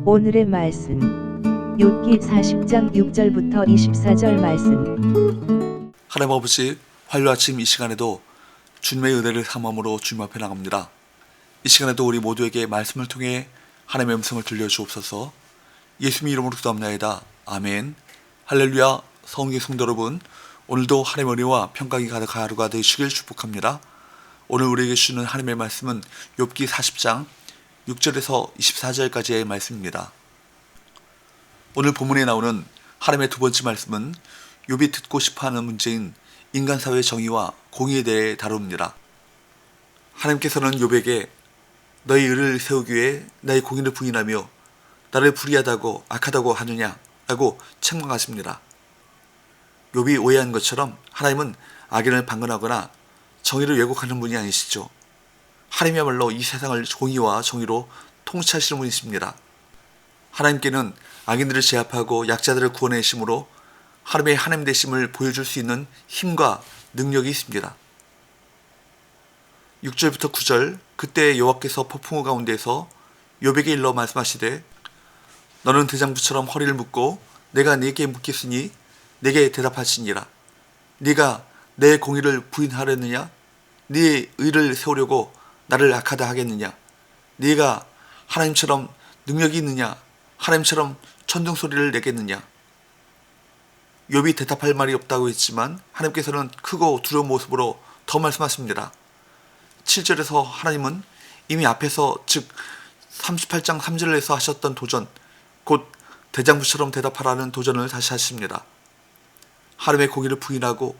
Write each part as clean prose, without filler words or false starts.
오늘의 말씀 욥기 40장 6절부터 24절 말씀. 하나님 아버지, 화요일 아침 이 시간에도 주님의 은혜를 삼음으로 주님 앞에 나갑니다. 이 시간에도 우리 모두에게 말씀을 통해 하나님의 음성을 들려주옵소서. 예수님 이름으로 기도합나이다. 아멘. 할렐루야. 성경 성도 여러분, 오늘도 하나님의 은혜와 평강이 가득한 하루가 되시길 축복합니다. 오늘 우리에게 주시는 하나님의 말씀은 욥기 40장 6절에서 24절까지의 말씀입니다. 오늘 본문에 나오는 하나님의 두 번째 말씀은 욥이 듣고 싶어하는 문제인 인간사회의 정의와 공의에 대해 다룹니다. 하나님께서는 욥에게 너희 의를 세우기 위해 나의 공의를 부인하며 나를 불의하다고 악하다고 하느냐 라고 책망하십니다. 욥이 오해한 것처럼 하나님은 악인을 방관하거나 정의를 왜곡하는 분이 아니시죠. 하나님이야말로 이 세상을 공의와 정의로 통치하시는 분이십니다. 하나님께는 악인들을 제압하고 약자들을 구원하심으로 하나님의 하나님 되심을 보여줄 수 있는 힘과 능력이 있습니다. 6절부터 9절, 그때 여호와께서 폭풍우 가운데서 욥에게 일러 말씀하시되 너는 대장부처럼 허리를 묶고 내가 네게 묻겠으니 내게 대답하시니라. 네가 내 공의를 부인하려느냐? 네 의를 세우려고 나를 악하다 하겠느냐? 네가 하나님처럼 능력이 있느냐? 하나님처럼 천둥소리를 내겠느냐? 욥이 대답할 말이 없다고 했지만 하나님께서는 크고 두려운 모습으로 더 말씀하십니다. 7절에서 하나님은 이미 앞에서 즉 38장 3절에서 하셨던 도전, 곧 대장부처럼 대답하라는 도전을 다시 하십니다. 하나님의 공의를 부인하고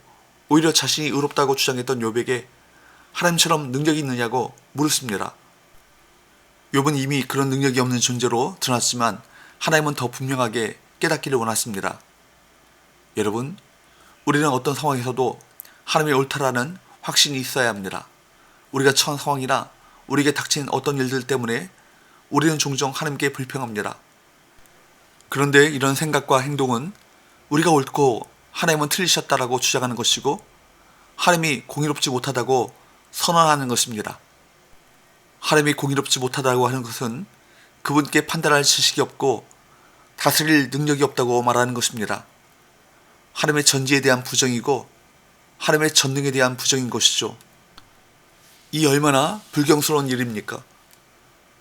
오히려 자신이 의롭다고 주장했던 욥에게 하나님처럼 능력이 있느냐고 물으십니다. 욥은 이미 그런 능력이 없는 존재로 드러났지만 하나님은 더 분명하게 깨닫기를 원하십니다. 여러분, 우리는 어떤 상황에서도 하나님의 옳다라는 확신이 있어야 합니다. 우리가 처한 상황이나 우리에게 닥친 어떤 일들 때문에 우리는 종종 하나님께 불평합니다. 그런데 이런 생각과 행동은 우리가 옳고 하나님은 틀리셨다라고 주장하는 것이고 하나님이 공의롭지 못하다고 선언하는 것입니다. 하나님이 공의롭지 못하다고 하는 것은 그분께 판단할 지식이 없고 다스릴 능력이 없다고 말하는 것입니다. 하나님의 전지에 대한 부정이고 하나님의 전능에 대한 부정인 것이죠. 이 얼마나 불경스러운 일입니까?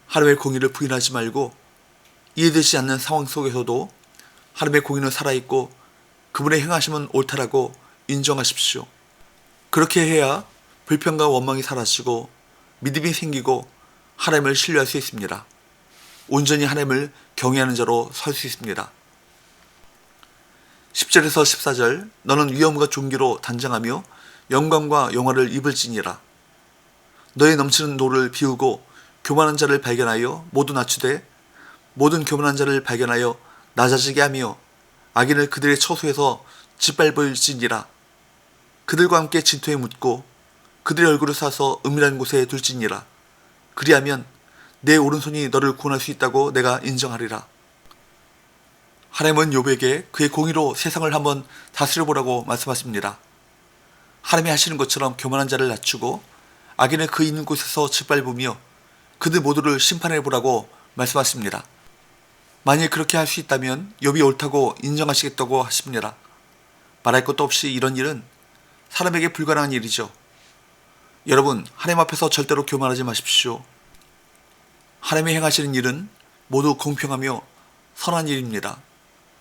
하나님의 공의를 부인하지 말고 이해되지 않는 상황 속에서도 하나님의 공의는 살아있고 그분의 행하심은 옳다라고 인정하십시오. 그렇게 해야 불평과 원망이 사라지고 믿음이 생기고 하나님을 신뢰할 수 있습니다. 온전히 하나님을 경외하는 자로 설 수 있습니다. 10절에서 14절, 너는 위엄과 존귀로 단장하며 영광과 영화를 입을지니라. 너의 넘치는 노를 비우고 교만한 자를 발견하여 모두 낮추되 모든 교만한 자를 발견하여 낮아지게 하며 악인을 그들의 처소에서 짓밟을지니라. 그들과 함께 진토에 묻고 그들의 얼굴을 싸서 은밀한 곳에 둘지니라. 그리하면 내 오른손이 너를 구원할 수 있다고 내가 인정하리라. 하나님은 욥에게 그의 공의로 세상을 한번 다스려보라고 말씀하십니다. 하나님이 하시는 것처럼 교만한 자를 낮추고 악인을 그 있는 곳에서 짓밟으며 그들 모두를 심판해보라고 말씀하십니다. 만일 그렇게 할 수 있다면 욥이 옳다고 인정하시겠다고 하십니다. 말할 것도 없이 이런 일은 사람에게 불가능한 일이죠. 여러분, 하나님 앞에서 절대로 교만하지 마십시오. 하나님이 행하시는 일은 모두 공평하며 선한 일입니다.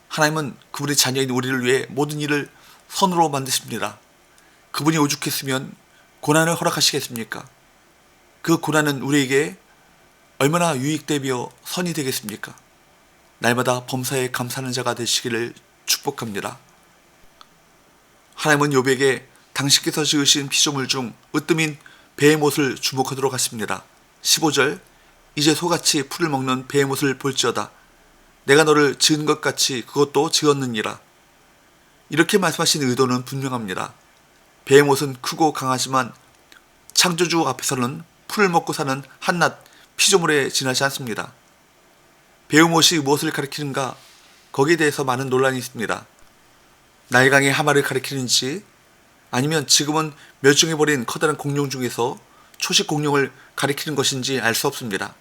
하나님은 그분의 자녀인 우리를 위해 모든 일을 선으로 만드십니다. 그분이 오죽했으면 고난을 허락하시겠습니까? 그 고난은 우리에게 얼마나 유익되며 선이 되겠습니까? 날마다 범사에 감사하는 자가 되시기를 축복합니다. 하나님은 욥에게 당신께서 지으신 피조물 중 으뜸인 배의 못을 주목하도록 하십니다. 15절, 이제 소같이 풀을 먹는 배의 못을 볼지어다. 내가 너를 지은 것 같이 그것도 지었느니라. 이렇게 말씀하신 의도는 분명합니다. 배의 못은 크고 강하지만 창조주 앞에서는 풀을 먹고 사는 한낱 피조물에 지나지 않습니다. 배의 못이 무엇을 가리키는가? 거기에 대해서 많은 논란이 있습니다. 나일강의 하마를 가리키는지 아니면 지금은 멸종해버린 커다란 공룡 중에서 초식 공룡을 가리키는 것인지 알 수 없습니다.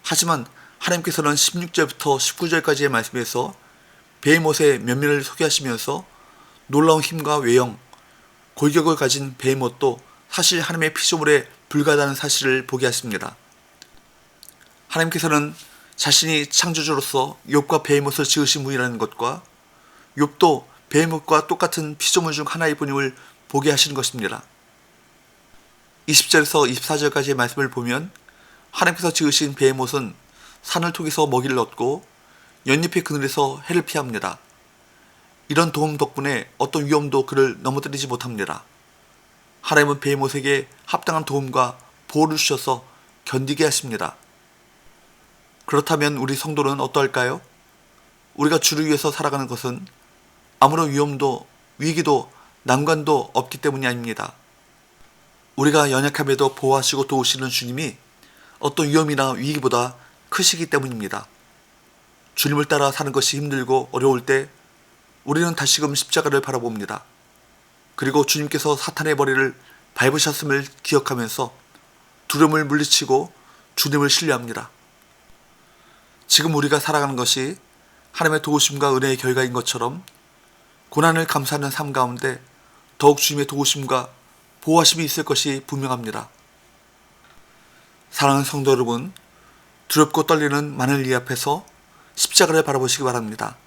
하지만 하나님께서는 16절부터 19절까지의 말씀에서 베헤못의 면면을 소개하시면서 놀라운 힘과 외형, 골격을 가진 베헤못도 사실 하나님의 피조물에 불과하다는 사실을 보게 하십니다. 하나님께서는 자신이 창조주로서 욥과 베헤못을 지으신 분이라는 것과 욥도 베헤못과 똑같은 피조물 중 하나의 분임을 보게 하시는 것입니다. 20절에서 24절까지의 말씀을 보면 하나님께서 지으신 베헤못은 산을 통해서 먹이를 얻고 연잎의 그늘에서 해를 피합니다. 이런 도움 덕분에 어떤 위험도 그를 넘어뜨리지 못합니다. 하나님은 베헤못에게 합당한 도움과 보호를 주셔서 견디게 하십니다. 그렇다면 우리 성도는 어떠할까요? 우리가 주를 위해서 살아가는 것은 아무런 위험도 위기도 난관도 없기 때문이 아닙니다. 우리가 연약함에도 보호하시고 도우시는 주님이 어떤 위험이나 위기보다 크시기 때문입니다. 주님을 따라 사는 것이 힘들고 어려울 때 우리는 다시금 십자가를 바라봅니다. 그리고 주님께서 사탄의 머리를 밟으셨음을 기억하면서 두려움을 물리치고 주님을 신뢰합니다. 지금 우리가 살아가는 것이 하나님의 도우심과 은혜의 결과인 것처럼 고난을 감수하는 삶 가운데 더욱 주님의 도우심과 보호하심이 있을 것이 분명합니다. 사랑하는 성도 여러분, 두렵고 떨리는 많은 일 앞에서 십자가를 바라보시기 바랍니다.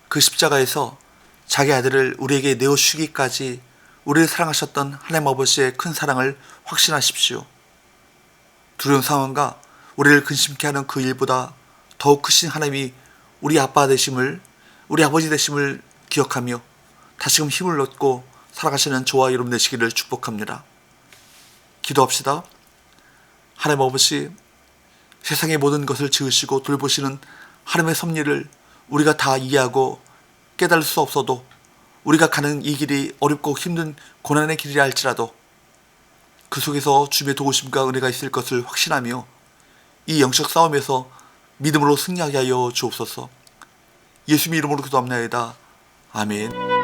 그 십자가에서 자기 아들을 우리에게 내어주시기까지 우리를 사랑하셨던 하나님 아버지의 큰 사랑을 확신하십시오. 두려운 상황과 우리를 근심케 하는 그 일보다 더욱 크신 하나님이 우리 아빠 되심을, 우리 아버지 되심을 기억하며 다시금 힘을 얻고 살아가시는 저와 여러분 되시기를 축복합니다. 기도합시다. 하나님 아버지, 세상의 모든 것을 지으시고 돌보시는 하나님의 섭리를 우리가 다 이해하고 깨달을 수 없어도 우리가 가는 이 길이 어렵고 힘든 고난의 길이라 할지라도 그 속에서 주님의 도우심과 은혜가 있을 것을 확신하며 이 영적 싸움에서 믿음으로 승리하게 하여 주옵소서. 예수님 이름으로 기도합나이다. 아멘.